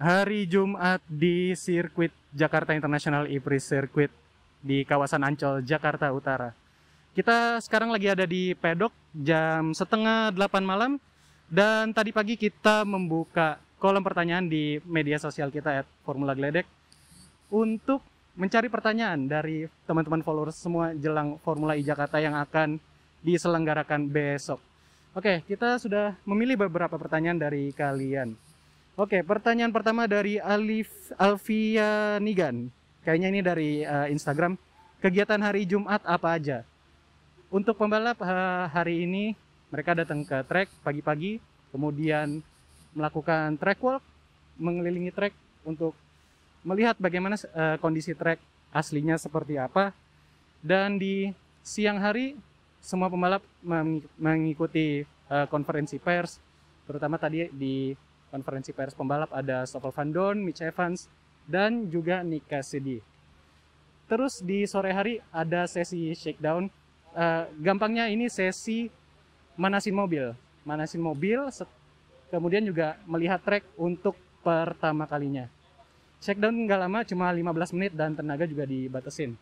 hari Jumat di sirkuit Jakarta International E-Prix Circuit di kawasan Ancol, Jakarta Utara. Kita sekarang lagi ada di pedok jam setengah 8 malam. Dan tadi pagi kita membuka kolom pertanyaan di media sosial kita @formulagledek untuk mencari pertanyaan dari teman-teman followers semua jelang Formula E Jakarta yang akan diselenggarakan besok. Oke, kita sudah memilih beberapa pertanyaan dari kalian. Oke, pertanyaan pertama dari Alfia Nigan. Kayaknya ini dari Instagram. Kegiatan hari Jumat apa aja? Untuk pembalap hari ini mereka datang ke track pagi-pagi, kemudian melakukan track walk, mengelilingi track untuk melihat bagaimana kondisi track aslinya seperti apa. Dan di siang hari semua pembalap mengikuti konferensi pers, terutama tadi di konferensi pers pembalap ada Stoffel Van Dorn, Mitch Evans, dan juga Nick Cassidy. Terus di sore hari ada sesi shakedown. Gampangnya ini sesi manasin mobil, kemudian juga melihat track untuk pertama kalinya. Shakedown nggak lama, cuma 15 menit dan tenaga juga dibatasin.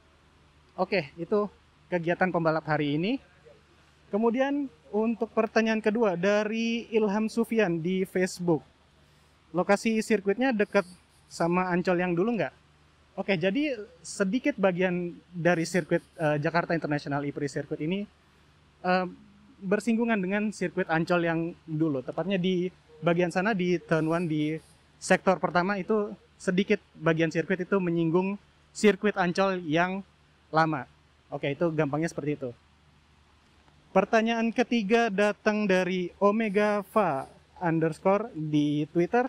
Oke, itu kegiatan pembalap hari ini. Kemudian untuk pertanyaan kedua dari Ilham Sufyan di Facebook. Lokasi sirkuitnya dekat sama Ancol yang dulu nggak? Oke, jadi sedikit bagian dari sirkuit Jakarta International E-Prix Circuit ini bersinggungan dengan sirkuit Ancol yang dulu. Tepatnya di bagian sana di Turn 1 di sektor pertama itu sedikit bagian sirkuit itu menyinggung sirkuit Ancol yang lama. Oke, itu gampangnya seperti itu. Pertanyaan ketiga datang dari Omega_Va_ di Twitter.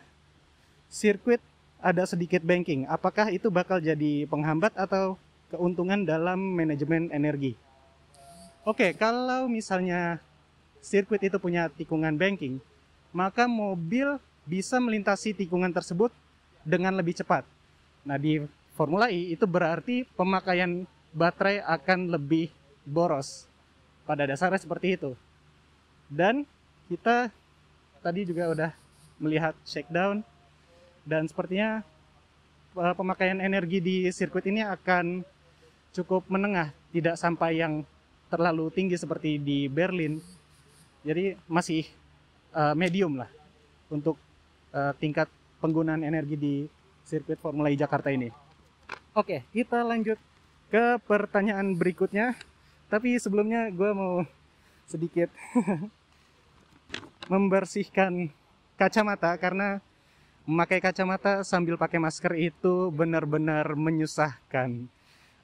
Sirkuit ada sedikit banking. Apakah itu bakal jadi penghambat atau keuntungan dalam manajemen energi? Oke, kalau misalnya sirkuit itu punya tikungan banking, maka mobil bisa melintasi tikungan tersebut dengan lebih cepat. Nah, di Formula E itu berarti pemakaian baterai akan lebih boros. Pada dasarnya seperti itu. Dan kita tadi juga udah melihat shakedown, dan sepertinya pemakaian energi di sirkuit ini akan cukup menengah, tidak sampai yang terlalu tinggi seperti di Berlin. Jadi masih medium lah untuk tingkat penggunaan energi di sirkuit Formula E Jakarta ini. Oke, kita lanjut ke pertanyaan berikutnya. Tapi sebelumnya gue mau sedikit membersihkan kacamata, karena memakai kacamata sambil pakai masker itu benar-benar menyusahkan.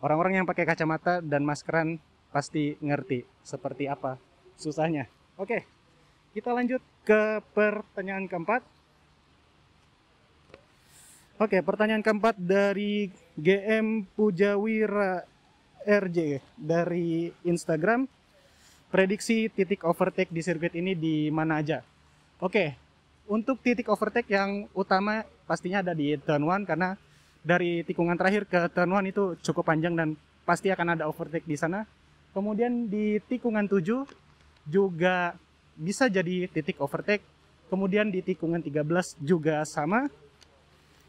Orang-orang yang pakai kacamata dan maskeran pasti ngerti seperti apa susahnya. Oke, kita lanjut ke pertanyaan keempat. Oke, pertanyaan keempat dari GM Pujawira RJ dari Instagram. Prediksi titik overtake di sirkuit ini di mana aja? Oke, untuk titik overtake yang utama pastinya ada di Turn 1, karena dari tikungan terakhir ke Turn 1 itu cukup panjang dan pasti akan ada overtake di sana. Kemudian di tikungan 7 juga bisa jadi titik overtake. Kemudian di tikungan 13 juga sama.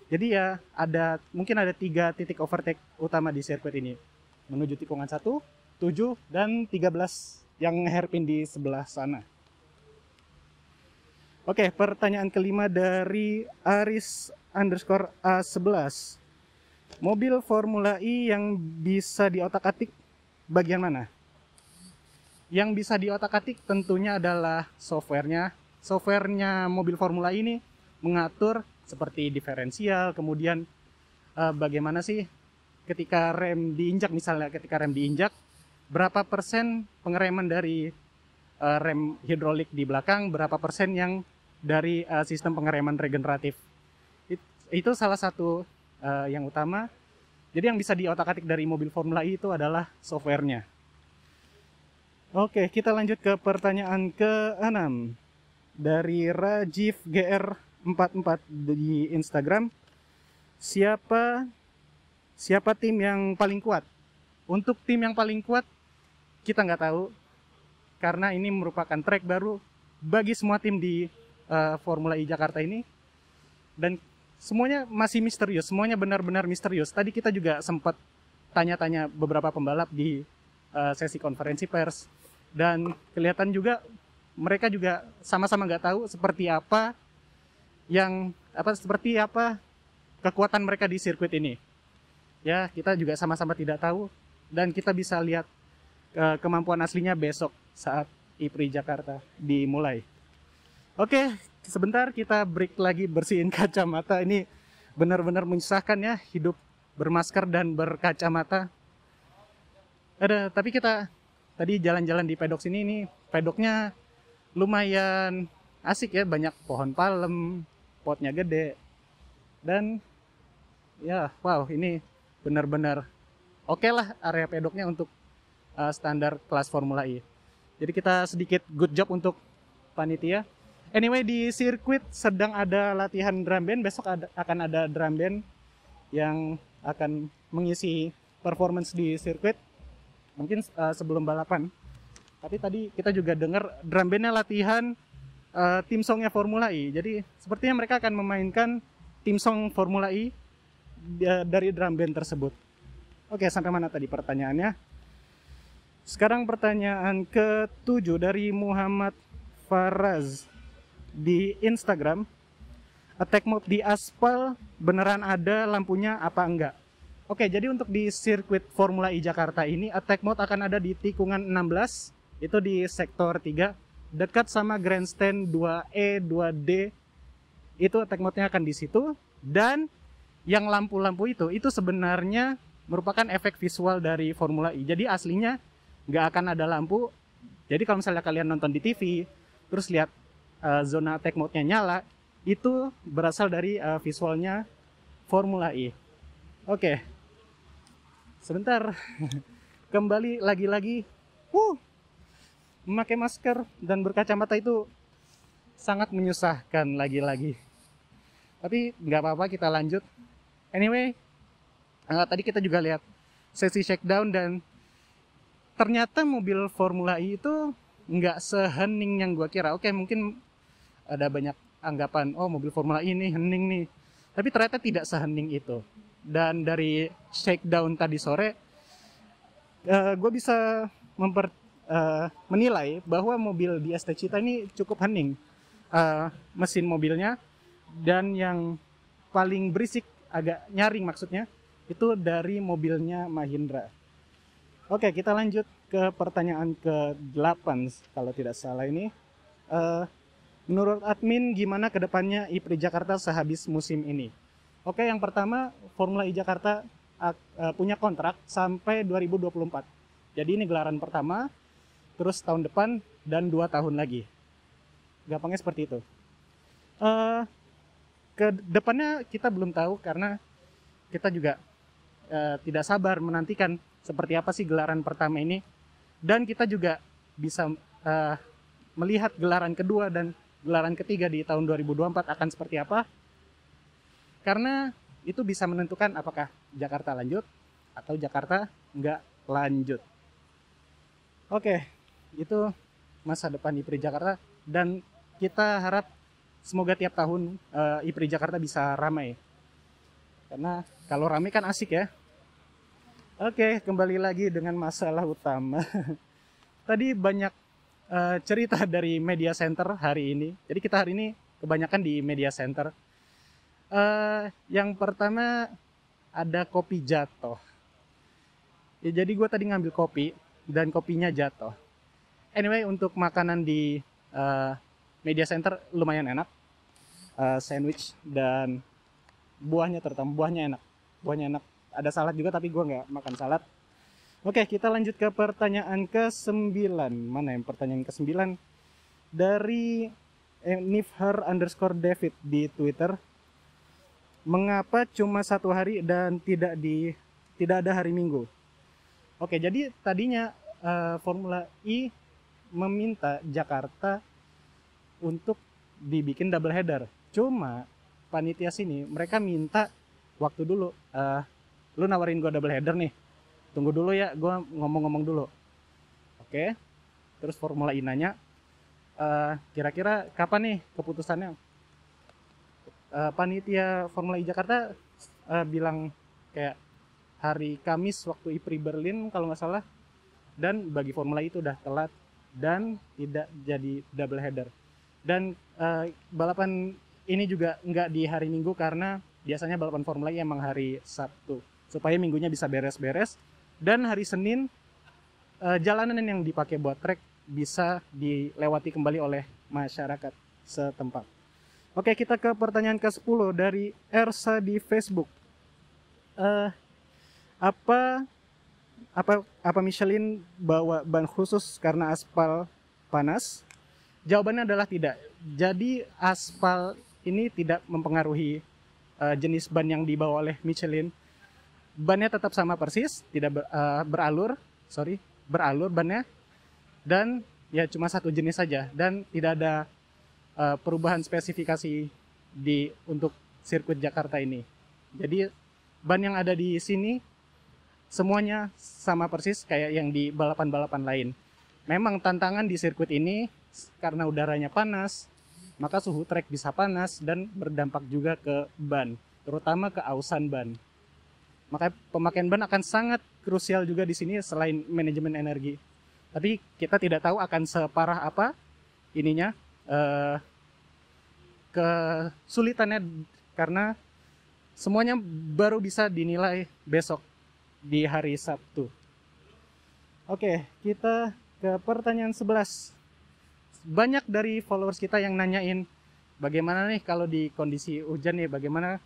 Jadi ya mungkin ada 3 titik overtake utama di sirkuit ini. Menuju tikungan 1, 7, dan 13 yang hairpin di sebelah sana. Oke, pertanyaan kelima dari Aris_A11. Mobil Formula E yang bisa diotak-atik bagian mana? Yang bisa diotak-atik tentunya adalah softwarenya. Softwarenya mobil Formula E ini mengatur seperti diferensial, kemudian bagaimana sih ketika rem diinjak, misalnya ketika rem diinjak, berapa persen pengereman dari rem hidrolik di belakang, berapa persen yang dari sistem pengereman regeneratif. Itu salah satu yang utama. Jadi yang bisa diotak-atik dari mobil Formula E itu adalah softwarenya. Oke, kita lanjut ke pertanyaan ke-6 dari Rajiv GR44 di Instagram. Siapa tim yang paling kuat? Untuk tim yang paling kuat kita nggak tahu, karena ini merupakan track baru bagi semua tim di Formula E Jakarta ini. Dan semuanya masih misterius, semuanya benar-benar misterius. Tadi kita juga sempat tanya-tanya beberapa pembalap di sesi konferensi pers, dan kelihatan juga mereka juga sama-sama nggak tahu seperti apa kekuatan mereka di sirkuit ini. Ya, kita juga sama-sama tidak tahu, dan kita bisa lihat kemampuan aslinya besok saat IPRI Jakarta dimulai. Oke, sebentar kita break lagi, bersihin kacamata. Ini benar-benar menyusahkan ya, hidup bermasker dan berkacamata. Tapi kita tadi jalan-jalan di pedok sini, ini pedoknya lumayan asik ya, banyak pohon palem, potnya gede, dan ya wow, ini benar-benar oke lah area pedoknya untuk standar kelas Formula E. Jadi kita sedikit good job untuk panitia. Anyway, di sirkuit sedang ada latihan drum band. Besok akan ada drum band yang akan mengisi performance di sirkuit, mungkin sebelum balapan. Tapi tadi kita juga dengar drum bandnya latihan tim songnya Formula E. Jadi sepertinya mereka akan memainkan tim song Formula E dari drum band tersebut. Oke, sampai mana tadi pertanyaannya? Sekarang pertanyaan ke-7 dari Muhammad Faraz di Instagram. Attack mode di aspal beneran ada lampunya apa enggak? Oke, jadi untuk di sirkuit Formula E Jakarta ini attack mode akan ada di tikungan 16, itu di sektor 3, dekat sama grandstand 2E, 2D. Itu attack mode-nya akan di situ, dan yang lampu-lampu itu sebenarnya merupakan efek visual dari Formula E. Jadi aslinya nggak akan ada lampu. Jadi kalau misalnya kalian nonton di TV terus lihat zona attack mode-nya nyala, itu berasal dari visualnya Formula E. Oke, sebentar. Kembali lagi-lagi, memakai masker dan berkacamata itu sangat menyusahkan lagi-lagi. Tapi nggak apa-apa, kita lanjut. Anyway, tadi kita juga lihat sesi shakedown, dan ternyata mobil Formula E itu nggak sehening yang gue kira. Oke, mungkin ada banyak anggapan, oh mobil Formula E ini hening nih. Tapi ternyata tidak sehening itu. Dan dari shakedown tadi sore, gue bisa menilai bahwa mobil di ST Cita ini cukup hening. Mesin mobilnya, dan yang paling berisik, agak nyaring maksudnya, itu dari mobilnya Mahindra. Oke, kita lanjut ke pertanyaan ke-8 kalau tidak salah ini. Menurut admin, gimana kedepannya IPRI Jakarta sehabis musim ini? Oke, yang pertama, Formula E Jakarta punya kontrak sampai 2024. Jadi ini gelaran pertama, terus tahun depan, dan 2 tahun lagi. Gampangnya seperti itu. Ke depannya kita belum tahu, karena kita juga tidak sabar menantikan seperti apa sih gelaran pertama ini, dan kita juga bisa melihat gelaran kedua dan gelaran ketiga di tahun 2024 akan seperti apa, karena itu bisa menentukan apakah Jakarta lanjut atau Jakarta nggak lanjut. Oke, itu masa depan IPRI Jakarta, dan kita harap semoga tiap tahun IPRI Jakarta bisa ramai, karena kalau ramai kan asik ya. Oke, kembali lagi dengan masalah utama. Tadi banyak cerita dari media center hari ini. Jadi kita hari ini kebanyakan di media center. Yang pertama ada kopi jatuh. Ya, jadi gue tadi ngambil kopi dan kopinya jatuh. Anyway, untuk makanan di media center lumayan enak. Sandwich dan buahnya, terutama buahnya enak. Buahnya enak. Ada salad juga, tapi gue nggak makan salad. Oke, kita lanjut ke pertanyaan ke-9. Mana yang pertanyaan ke-9? Dari Nifhar_David di Twitter. Mengapa cuma 1 hari dan tidak ada hari Minggu? Oke, jadi tadinya Formula E meminta Jakarta untuk dibikin double header. Cuma panitia sini mereka minta waktu dulu. Lu nawarin gue double header nih, tunggu dulu ya, gue ngomong-ngomong dulu. Oke, terus Formula E nanya, kira-kira kapan nih keputusannya? panitia Formula E Jakarta bilang kayak hari Kamis waktu IPRI Berlin kalau nggak salah, dan bagi Formula E itu udah telat dan tidak jadi double header. Dan balapan ini juga nggak di hari Minggu karena biasanya balapan Formula E emang hari Sabtu supaya minggunya bisa beres-beres, dan hari Senin jalanan yang dipakai buat trek bisa dilewati kembali oleh masyarakat setempat. Oke, kita ke pertanyaan ke-10 dari Ersa di Facebook. Apa Michelin bawa ban khusus karena aspal panas? Jawabannya adalah tidak. Jadi aspal ini tidak mempengaruhi jenis ban yang dibawa oleh Michelin. Bannya tetap sama persis, tidak beralur bannya, dan ya cuma satu jenis saja, dan tidak ada perubahan spesifikasi untuk sirkuit Jakarta ini. Jadi ban yang ada di sini semuanya sama persis kayak yang di balapan-balapan lain. Memang tantangan di sirkuit ini karena udaranya panas, maka suhu trek bisa panas dan berdampak juga ke ban, terutama ke ausan ban. Maka pemakaian ban akan sangat krusial juga di sini selain manajemen energi. Tapi kita tidak tahu akan separah apa ininya kesulitannya, karena semuanya baru bisa dinilai besok di hari Sabtu. Oke, kita ke pertanyaan 11. Banyak dari followers kita yang nanyain bagaimana nih kalau di kondisi hujan nih, bagaimana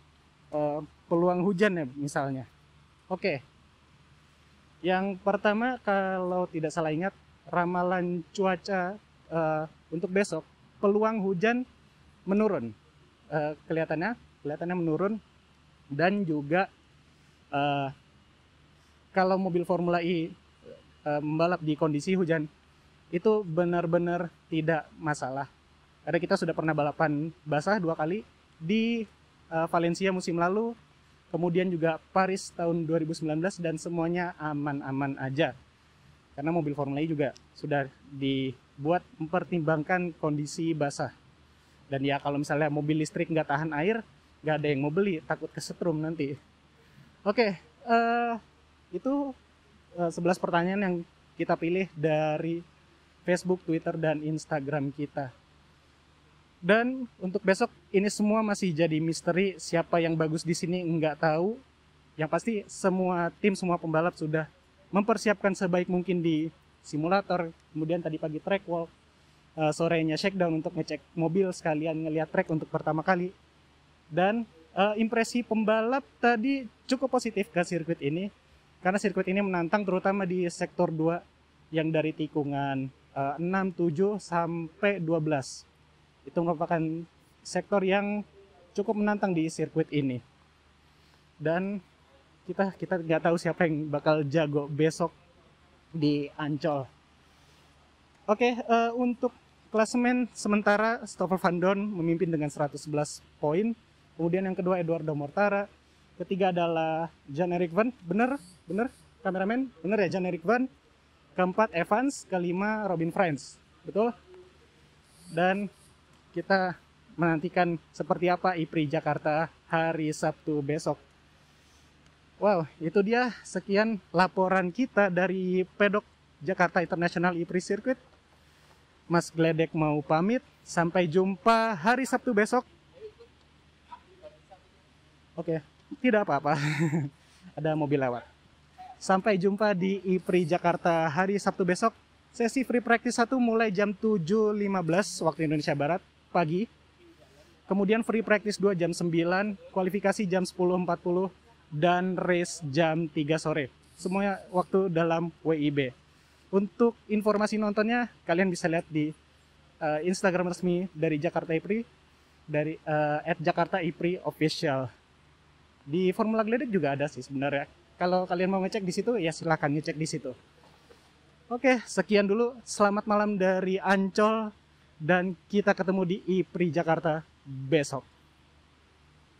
peluang hujan ya misalnya. Oke, yang pertama kalau tidak salah ingat ramalan cuaca untuk besok, peluang hujan menurun, kelihatannya menurun. Dan juga kalau mobil Formula E membalap di kondisi hujan itu benar-benar tidak masalah. Karena kita sudah pernah balapan basah 2 kali di Valencia musim lalu, kemudian juga Paris tahun 2019, dan semuanya aman-aman aja. Karena mobil Formula E juga sudah dibuat mempertimbangkan kondisi basah. Dan ya kalau misalnya mobil listrik nggak tahan air, nggak ada yang mau beli, takut kesetrum nanti. Oke, itu 11 pertanyaan yang kita pilih dari Facebook, Twitter, dan Instagram kita. Dan untuk besok ini semua masih jadi misteri, siapa yang bagus di sini nggak tahu. Yang pasti semua tim, semua pembalap sudah mempersiapkan sebaik mungkin di simulator, kemudian tadi pagi track walk, sorenya shakedown untuk ngecek mobil sekalian ngelihat track untuk pertama kali. Dan impresi pembalap tadi cukup positif ke sirkuit ini, karena sirkuit ini menantang terutama di sektor 2 yang dari tikungan 6, 7 sampai 12. Itu merupakan sektor yang cukup menantang di sirkuit ini. Dan kita nggak tahu siapa yang bakal jago besok di Ancol. Oke, untuk klasemen sementara Stoffel Vandoorne memimpin dengan 111 poin. Kemudian yang kedua Eduardo Mortara, ketiga adalah Jan-Erik Van, bener kameramen, bener ya Jan-Erik Van. Keempat Evans, kelima Robin Frijns, betul. Dan kita menantikan seperti apa IPRI Jakarta hari Sabtu besok. Wow, itu dia sekian laporan kita dari pedok Jakarta International IPRI Circuit. Mas Gledek mau pamit, sampai jumpa hari Sabtu besok. Oke, tidak apa-apa. Ada mobil lewat. Sampai jumpa di IPRI Jakarta hari Sabtu besok. Sesi free practice 1 mulai jam 7.15 waktu Indonesia Barat pagi. Kemudian free practice 2 jam 9, kualifikasi jam 10.40, dan race jam 3 sore. Semuanya waktu dalam WIB. Untuk informasi nontonnya, kalian bisa lihat di Instagram resmi dari Jakarta IPRI, dari @jakartaipri_official. Di Formula Gledek juga ada sih sebenarnya. Kalau kalian mau ngecek di situ, ya silahkan ngecek di situ. Oke, sekian dulu. Selamat malam dari Ancol, dan kita ketemu di IPRI Jakarta besok.